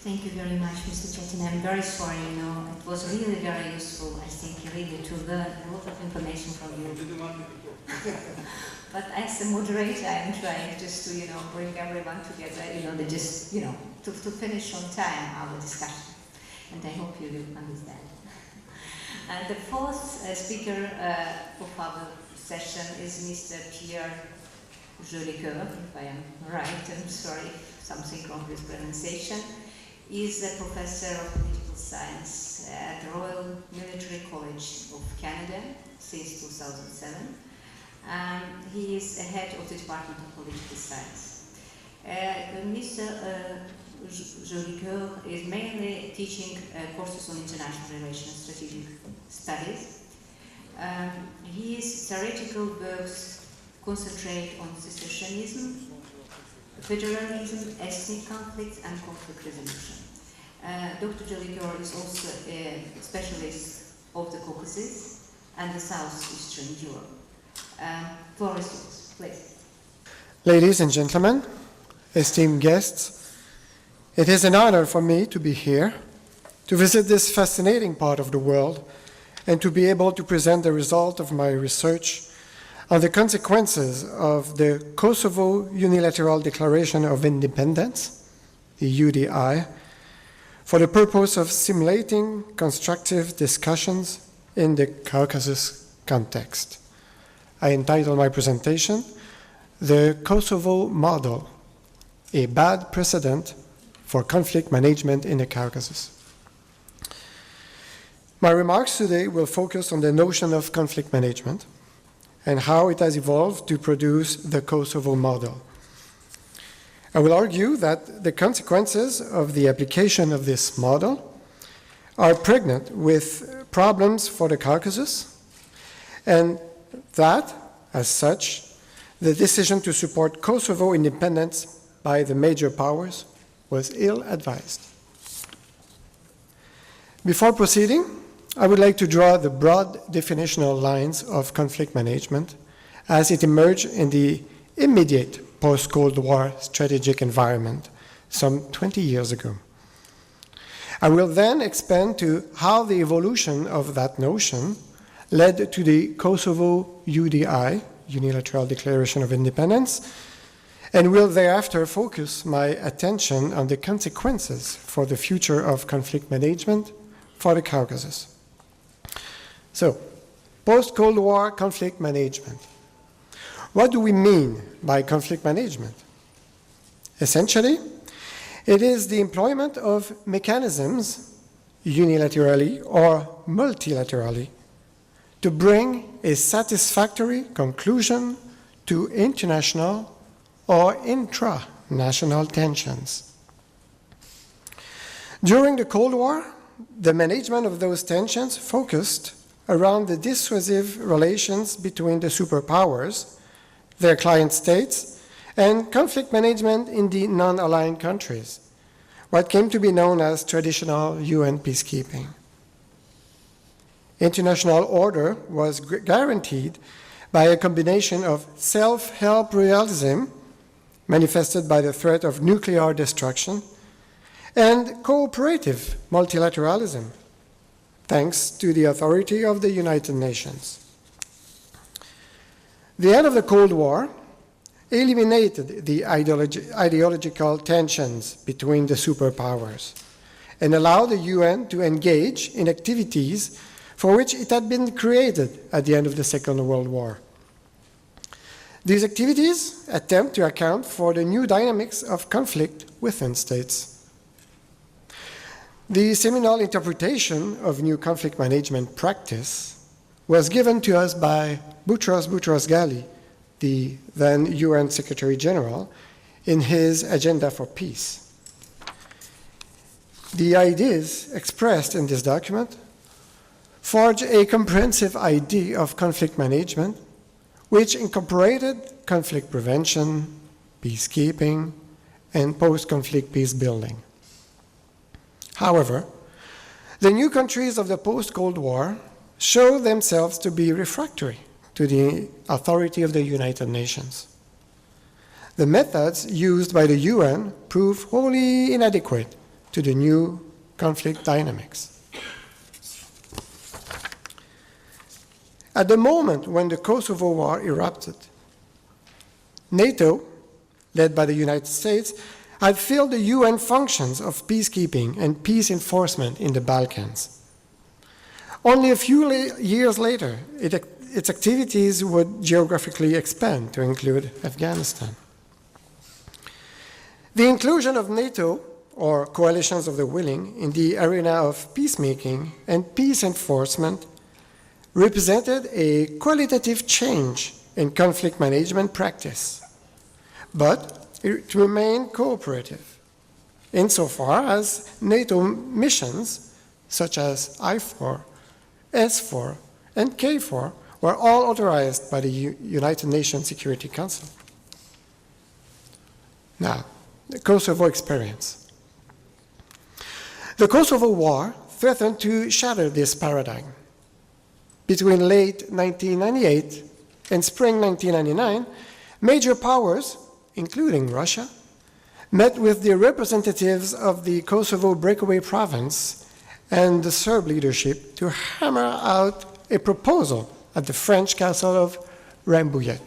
Thank you very much, Mr. Chetin. I'm very sorry, it was really very useful, I think, really to learn a lot of information from you. But as a moderator, I'm trying just to, bring everyone together, to finish on time our discussion. And I hope you will understand. And the fourth speaker of our session is Mr. Pierre Jolicoeur, if I am right. I'm sorry if something wrong with pronunciation. He is a professor of political science at the Royal Military College of Canada since 2007. He is the head of the Department of Political Science. Mr. Jolicoeur is mainly teaching courses on international relations, strategic studies. His theoretical works concentrate on secessionism, federalism, ethnic conflicts, and conflict resolution. Dr. Jolicoeur is also a specialist of the Caucasus and the southeastern Europe. Floor is yours, please. Ladies and gentlemen, esteemed guests, it is an honor for me to be here, to visit this fascinating part of the world, and to be able to present the result of my research on the consequences of the Kosovo Unilateral Declaration of Independence, the UDI, for the purpose of simulating constructive discussions in the Caucasus context. I entitled my presentation, The Kosovo Model, a Bad Precedent for Conflict Management in the Caucasus. My remarks today will focus on the notion of conflict management and how it has evolved to produce the Kosovo model. I will argue that the consequences of the application of this model are pregnant with problems for the Caucasus, and that, as such, the decision to support Kosovo independence by the major powers was ill-advised. Before proceeding, I would like to draw the broad definitional lines of conflict management as it emerged in the immediate post-Cold War strategic environment some 20 years ago. I will then expand to how the evolution of that notion led to the Kosovo UDI, Unilateral Declaration of Independence, and will thereafter focus my attention on the consequences for the future of conflict management for the Caucasus. So, post-Cold War conflict management. What do we mean by conflict management? Essentially, it is the employment of mechanisms, unilaterally or multilaterally, to bring a satisfactory conclusion to international or intra-national tensions. During the Cold War, the management of those tensions focused around the dissuasive relations between the superpowers, their client states, and conflict management in the non-aligned countries, what came to be known as traditional UN peacekeeping. International order was guaranteed by a combination of self-help realism, manifested by the threat of nuclear destruction, and cooperative multilateralism, thanks to the authority of the United Nations. The end of the Cold War eliminated the ideological tensions between the superpowers and allowed the UN to engage in activities for which it had been created at the end of the Second World War. These activities attempt to account for the new dynamics of conflict within states. The seminal interpretation of new conflict management practice was given to us by Boutros Boutros-Ghali, the then UN Secretary General, in his Agenda for Peace. The ideas expressed in this document forge a comprehensive idea of conflict management which incorporated conflict prevention, peacekeeping, and post-conflict peace building. However, the new countries of the post-Cold War show themselves to be refractory to the authority of the United Nations. The methods used by the UN prove wholly inadequate to the new conflict dynamics. At the moment when the Kosovo War erupted, NATO, led by the United States, had filled the UN functions of peacekeeping and peace enforcement in the Balkans. Only a few years later, its activities would geographically expand to include Afghanistan. The inclusion of NATO, or coalitions of the willing, in the arena of peacemaking and peace enforcement represented a qualitative change in conflict management practice, but it remained cooperative insofar as NATO missions such as I4, S4, and K4 were all authorized by the United Nations Security Council. Now, the Kosovo experience. The Kosovo War threatened to shatter this paradigm. Between late 1998 and spring 1999, major powers, including Russia, met with the representatives of the Kosovo breakaway province and the Serb leadership to hammer out a proposal at the French castle of Rambouillet.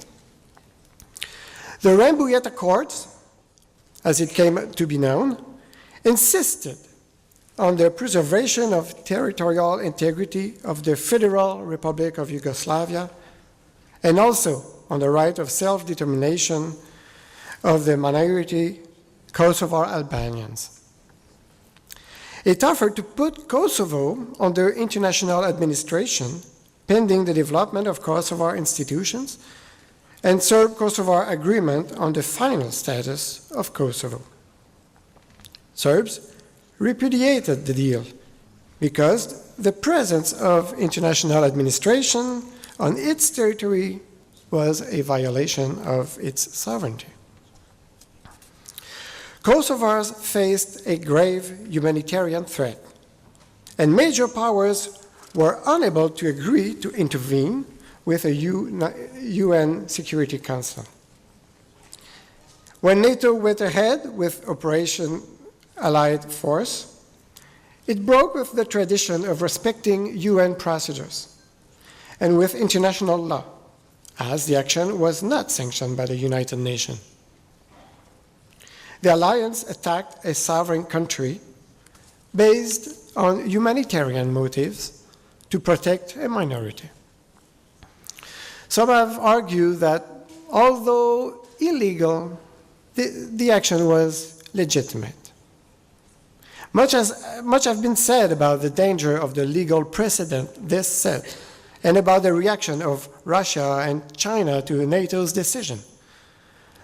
The Rambouillet Accords, as it came to be known, insisted on the preservation of territorial integrity of the Federal Republic of Yugoslavia and also on the right of self-determination of the minority Kosovar Albanians. It offered to put Kosovo under international administration pending the development of Kosovar institutions and Serb-Kosovar agreement on the final status of Kosovo. Serbs repudiated the deal because the presence of international administration on its territory was a violation of its sovereignty. Kosovars faced a grave humanitarian threat, and major powers were unable to agree to intervene with a UN Security Council. When NATO went ahead with Operation Allied Force, it broke with the tradition of respecting UN procedures and with international law, as the action was not sanctioned by the United Nations. The alliance attacked a sovereign country based on humanitarian motives to protect a minority. Some have argued that although illegal, the action was legitimate. Much has been said about the danger of the legal precedent this set and about the reaction of Russia and China to NATO's decision.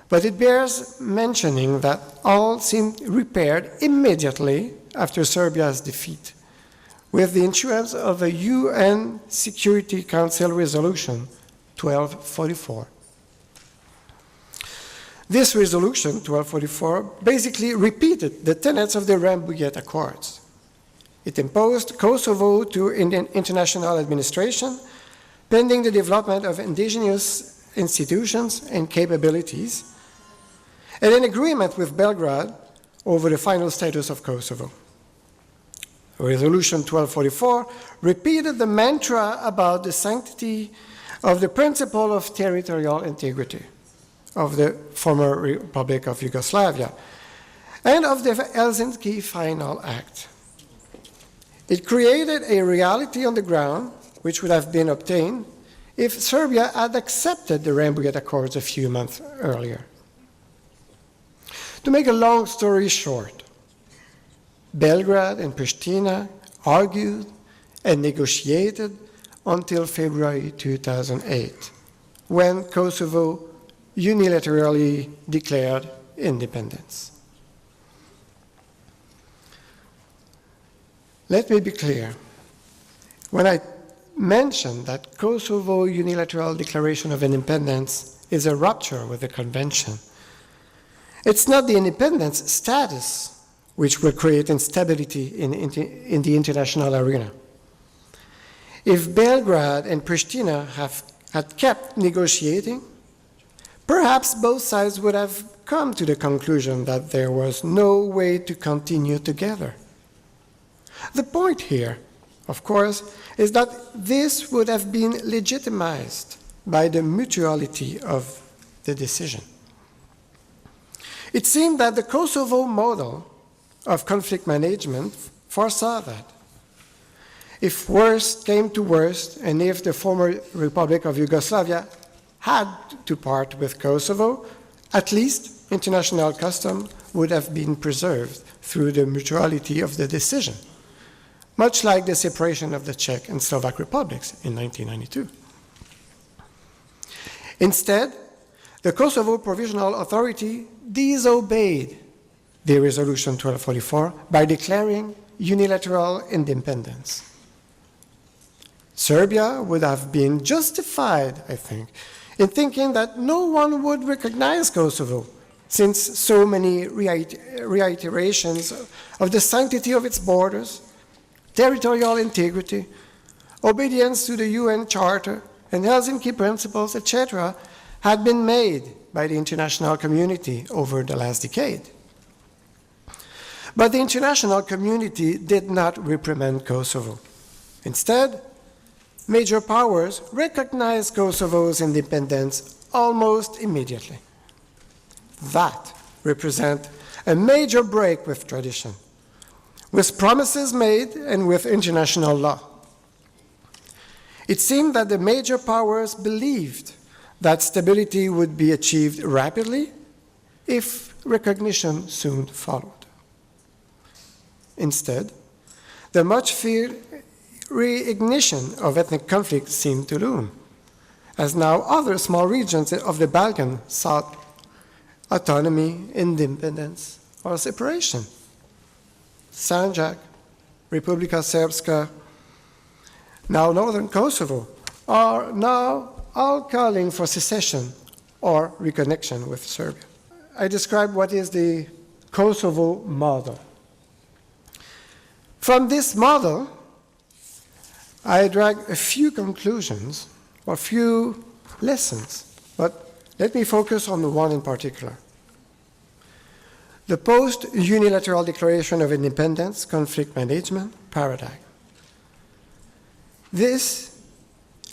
But it bears mentioning that all seemed repaired immediately after Serbia's defeat, with the issuance of a UN Security Council Resolution 1244. This resolution, 1244, basically repeated the tenets of the Rambouillet Accords. It imposed Kosovo to international administration, pending the development of indigenous institutions and capabilities, and an agreement with Belgrade over the final status of Kosovo. Resolution 1244 repeated the mantra about the sanctity of the principle of territorial integrity of the former Republic of Yugoslavia and of the Helsinki Final Act. It created a reality on the ground which would have been obtained if Serbia had accepted the Rambouillet Accords a few months earlier. To make a long story short, Belgrade and Pristina argued and negotiated until February 2008, when Kosovo unilaterally declared independence. Let me be clear. When I mention that Kosovo unilateral declaration of independence is a rupture with the convention, it's not the independence status which will create instability in the international arena. If Belgrade and Pristina had kept negotiating, perhaps both sides would have come to the conclusion that there was no way to continue together. The point here, of course, is that this would have been legitimized by the mutuality of the decision. It seemed that the Kosovo model of conflict management foresaw that. If worst came to worst, and if the former Republic of Yugoslavia had to part with Kosovo, at least international custom would have been preserved through the mutuality of the decision, much like the separation of the Czech and Slovak republics in 1992. Instead, the Kosovo Provisional Authority disobeyed the Resolution 1244 by declaring unilateral independence. Serbia would have been justified, I think, in thinking that no one would recognize Kosovo, since so many reiterations of the sanctity of its borders, territorial integrity, obedience to the UN Charter, and Helsinki principles, etc., had been made by the international community over the last decade. But the international community did not reprimand Kosovo. Instead, major powers recognized Kosovo's independence almost immediately. That represents a major break with tradition, with promises made and with international law. It seemed that the major powers believed that stability would be achieved rapidly if recognition soon followed. Instead, the much feared reignition of ethnic conflict seemed to loom, as now other small regions of the Balkans sought autonomy, independence, or separation. Sanjak, Republika Srpska, now northern Kosovo, are now all calling for secession or reconnection with Serbia. I describe what is the Kosovo model. From this model, I drag a few conclusions or a few lessons, but let me focus on the one in particular. The post-unilateral declaration of independence conflict management paradigm. This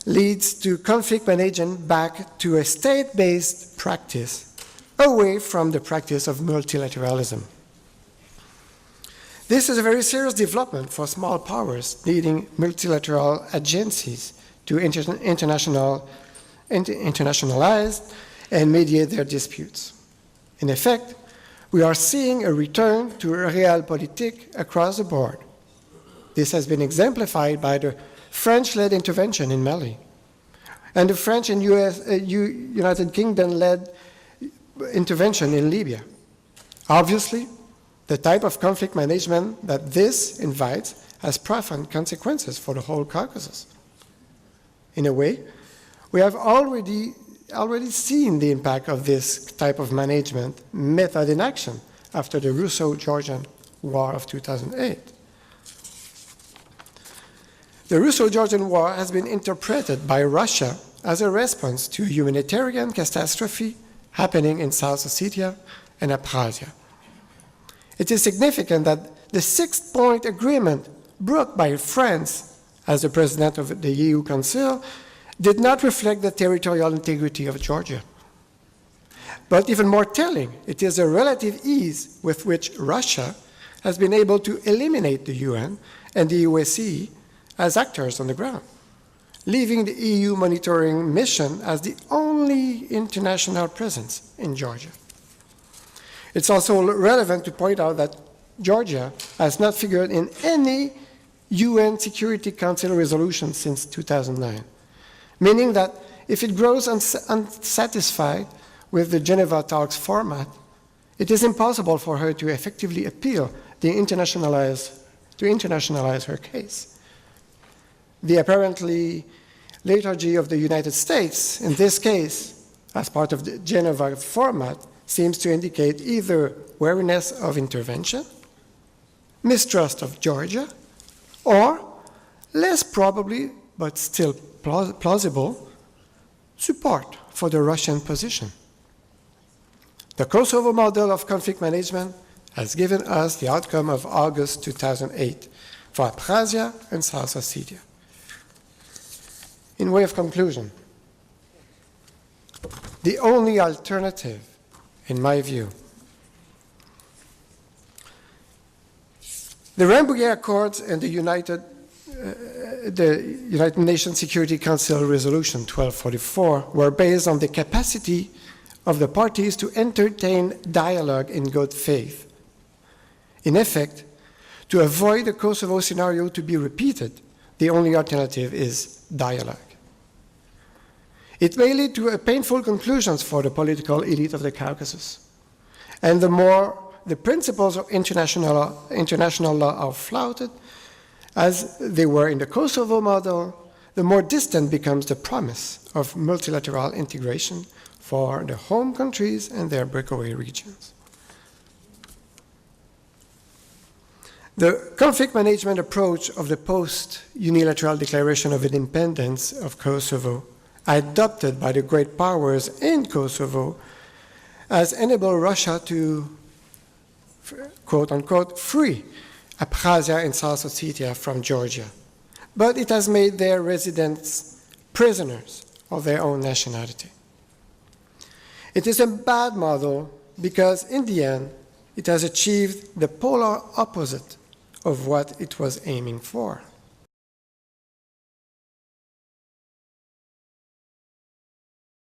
leads to conflict management back to a state-based practice away from the practice of multilateralism. This is a very serious development for small powers needing multilateral agencies to internationalize and mediate their disputes. In effect, we are seeing a return to realpolitik across the board. This has been exemplified by the French-led intervention in Mali and the French and United Kingdom-led intervention in Libya. Obviously, the type of conflict management that this invites has profound consequences for the whole Caucasus. In a way, we have already seen the impact of this type of management method in action after the Russo-Georgian War of 2008. The Russo-Georgian War has been interpreted by Russia as a response to a humanitarian catastrophe happening in South Ossetia and Abkhazia. It is significant that the six-point agreement brokered by France as the president of the EU Council did not reflect the territorial integrity of Georgia. But even more telling, it is the relative ease with which Russia has been able to eliminate the UN and the OSCE as actors on the ground, leaving the EU monitoring mission as the only international presence in Georgia. It's also relevant to point out that Georgia has not figured in any UN Security Council resolution since 2009, meaning that if it grows unsatisfied with the Geneva talks format, it is impossible for her to effectively appeal to internationalize her case. The apparently lethargy of the United States, in this case, as part of the Geneva format, seems to indicate either wariness of intervention, mistrust of Georgia, or, less probably, but still plausible, support for the Russian position. The Kosovo model of conflict management has given us the outcome of August 2008 for Abkhazia and South Ossetia. In way of conclusion, the only alternative, in my view, the Rambouillet Accords and the United Nations Security Council Resolution 1244 were based on the capacity of the parties to entertain dialogue in good faith. In effect, to avoid the Kosovo scenario to be repeated, the only alternative is dialogue. It may lead to painful conclusions for the political elite of the Caucasus. And the more the principles of international law are flouted, as they were in the Kosovo model, the more distant becomes the promise of multilateral integration for the home countries and their breakaway regions. The conflict management approach of the post-unilateral declaration of independence of Kosovo, adopted by the great powers in Kosovo, has enabled Russia to, quote unquote, free Abkhazia and South Ossetia from Georgia. But it has made their residents prisoners of their own nationality. It is a bad model because, in the end, it has achieved the polar opposite of what it was aiming for.